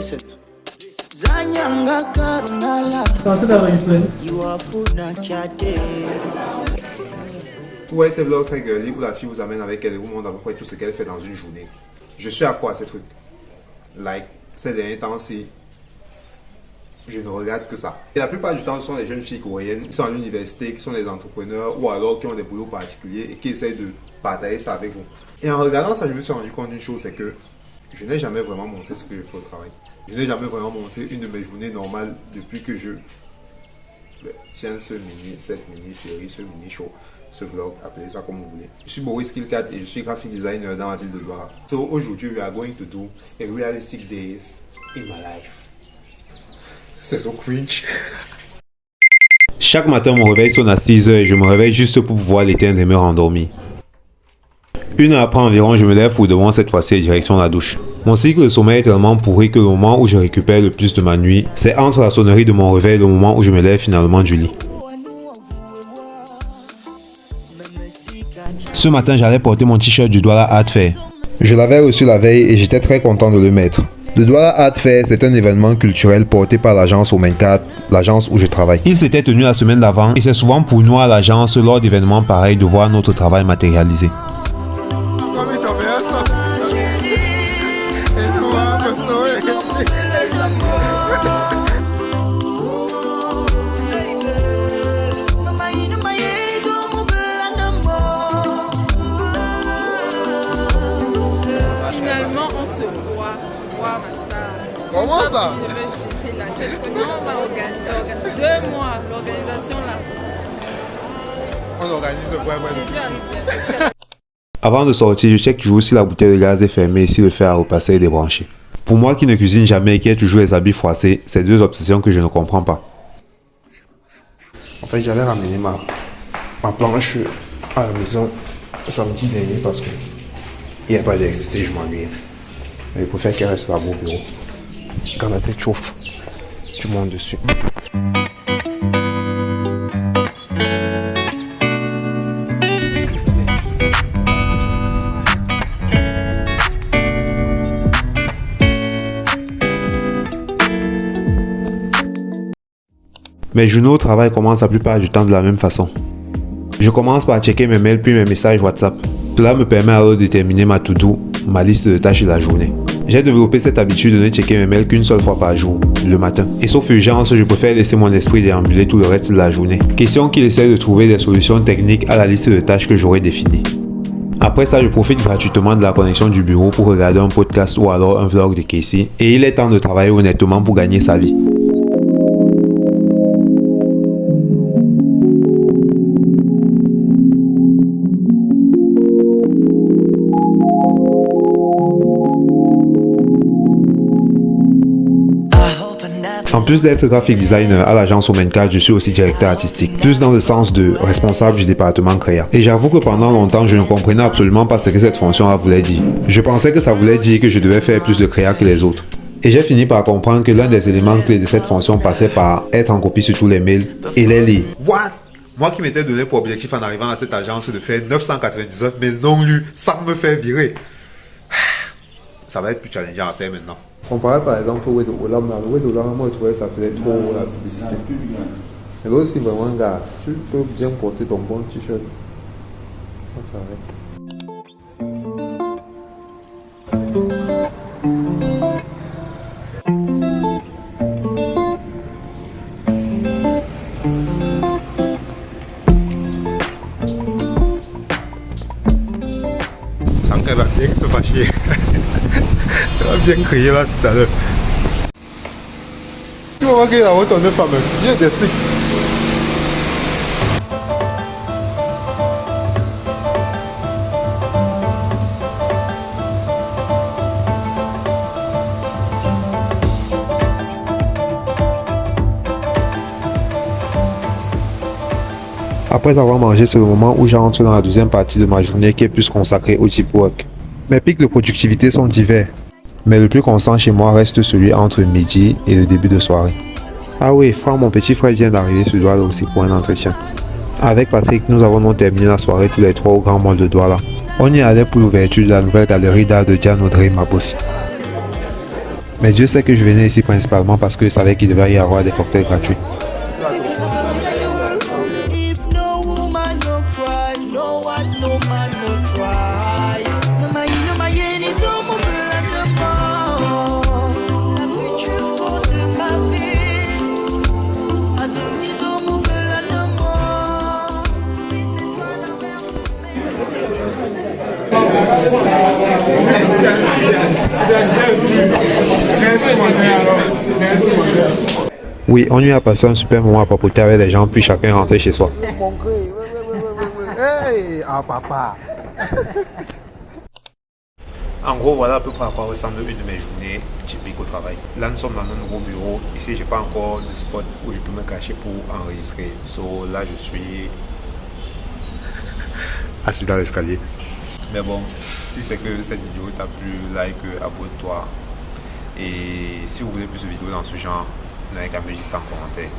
Listen. Zanyanga karunala. Ouais, ces vlogs très girly où la fille vous amène avec elle et vous montre à peu près tout ce qu'elle fait dans une journée. Je suis accro à ces trucs. Like, ces derniers temps, je ne regarde que ça. Et la plupart du temps, ce sont des jeunes filles coréennes qui sont à l'université, qui sont des entrepreneurs ou alors qui ont des boulots particuliers et qui essayent de partager ça avec vous. Et en regardant ça, je me suis rendu compte d'une chose, c'est que je n'ai jamais vraiment montré ce que je fais au travail. Je n'ai jamais vraiment montré une de mes journées normales depuis que je tiens cette mini-série, ce mini-show, ce vlog, appelez ça comme vous voulez. Je suis Boris Kilkat et je suis graphic designer dans la ville de Douala. So aujourd'hui, we are going to do a realistic days in my life. C'est so cringe. Chaque matin, mon réveil sonne à 6h et je me réveille juste pour pouvoir l'éteindre et me rendormir. Une heure après environ, je me lève pour devant cette fois-ci direction la douche. Mon cycle de sommeil est tellement pourri que le moment où je récupère le plus de ma nuit, c'est entre la sonnerie de mon réveil et le moment où je me lève finalement du lit. Ce matin, j'allais porter mon t-shirt du Douala Art Fair. Je l'avais reçu la veille et j'étais très content de le mettre. Le Douala Art Fair, c'est un événement culturel porté par l'agence Omen 4, l'agence où je travaille. Il s'était tenu la semaine d'avant et c'est souvent pour nous à l'agence lors d'événements pareils de voir notre travail matérialisé. Finalement, on se voit, ma star. Comment ça? Je vais jeter la tête. Comment on va organiser 2 mois, l'organisation là. On organise le ouais. Avant de sortir, je check toujours si la bouteille de gaz est fermée et si le fer à repasser est débranché. Pour moi qui ne cuisine jamais et qui ai toujours les habits froissés, c'est 2 obsessions que je ne comprends pas. En fait, j'avais ramené ma planche à la maison samedi dernier parce que il n'y a pas d'électricité, je m'ennuie. Mais je préfère qu'elle reste là-bas au bureau. Quand la tête chauffe, tu montes dessus. Mes journées au travail commencent la plupart du temps de la même façon. Je commence par checker mes mails puis mes messages WhatsApp. Cela me permet alors de déterminer ma to-do, ma liste de tâches de la journée. J'ai développé cette habitude de ne checker mes mails qu'une seule fois par jour, le matin. Et sauf urgence, je préfère laisser mon esprit déambuler tout le reste de la journée. Question qu'il essaie de trouver des solutions techniques à la liste de tâches que j'aurai définie. Après ça, je profite gratuitement de la connexion du bureau pour regarder un podcast ou alors un vlog de Casey. Et il est temps de travailler honnêtement pour gagner sa vie. En plus d'être graphic designer à l'agence Omen 4, je suis aussi directeur artistique, plus dans le sens de responsable du département créa. Et j'avoue que pendant longtemps, je ne comprenais absolument pas ce que cette fonction voulait dire. Je pensais que ça voulait dire que je devais faire plus de créa que les autres. Et j'ai fini par comprendre que l'un des éléments clés de cette fonction passait par être en copie sur tous les mails et les lire. What? Moi qui m'étais donné pour objectif en arrivant à cette agence de faire 999 mails non lus sans me faire virer. Ça va être plus challengeant à faire maintenant. Comparé par exemple au Wedolam, le Wedolam, moi je trouvais que ça faisait trop la publicité. Mais là aussi vraiment, gars, tu peux bien porter ton bon t-shirt. Ça va. Ça va bien se fâcher. Ça va bien crier là tout à l'heure. Tu vas voir qu'il y a la route en 9 femmes. Je t'explique. Après avoir mangé, c'est le moment où j'entre dans la deuxième partie de ma journée qui est plus consacrée au deep work. Mes pics de productivité sont divers, mais le plus constant chez moi reste celui entre midi et le début de soirée. Ah oui, Franck, mon petit frère vient d'arriver sur Douala aussi pour un entretien. Avec Patrick, nous avons donc terminé la soirée tous les 3 au Grand Mall de Douala. On y allait pour l'ouverture de la nouvelle galerie d'art de Diane Audrey Mabos. Mais Dieu sait que je venais ici principalement parce que je savais qu'il devait y avoir des cocktails gratuits. If no woman no cry, no what no man no try. No my any so mon bel Oui, on lui a passé un super moment à papoter avec les gens, puis chacun rentrait chez soi. Hey, papa. En gros, voilà à peu près à quoi ressemble une de mes journées typiques au travail. Là, nous sommes dans un nouveau bureau. Ici, j'ai pas encore de spot où je peux me cacher pour enregistrer. So, là, je suis assis dans l'escalier. Mais bon, si c'est que cette vidéo t'a plu, like, abonne-toi. Et si vous voulez plus de vidéos dans ce genre, n'avez qu'à me dire ça en commentaire.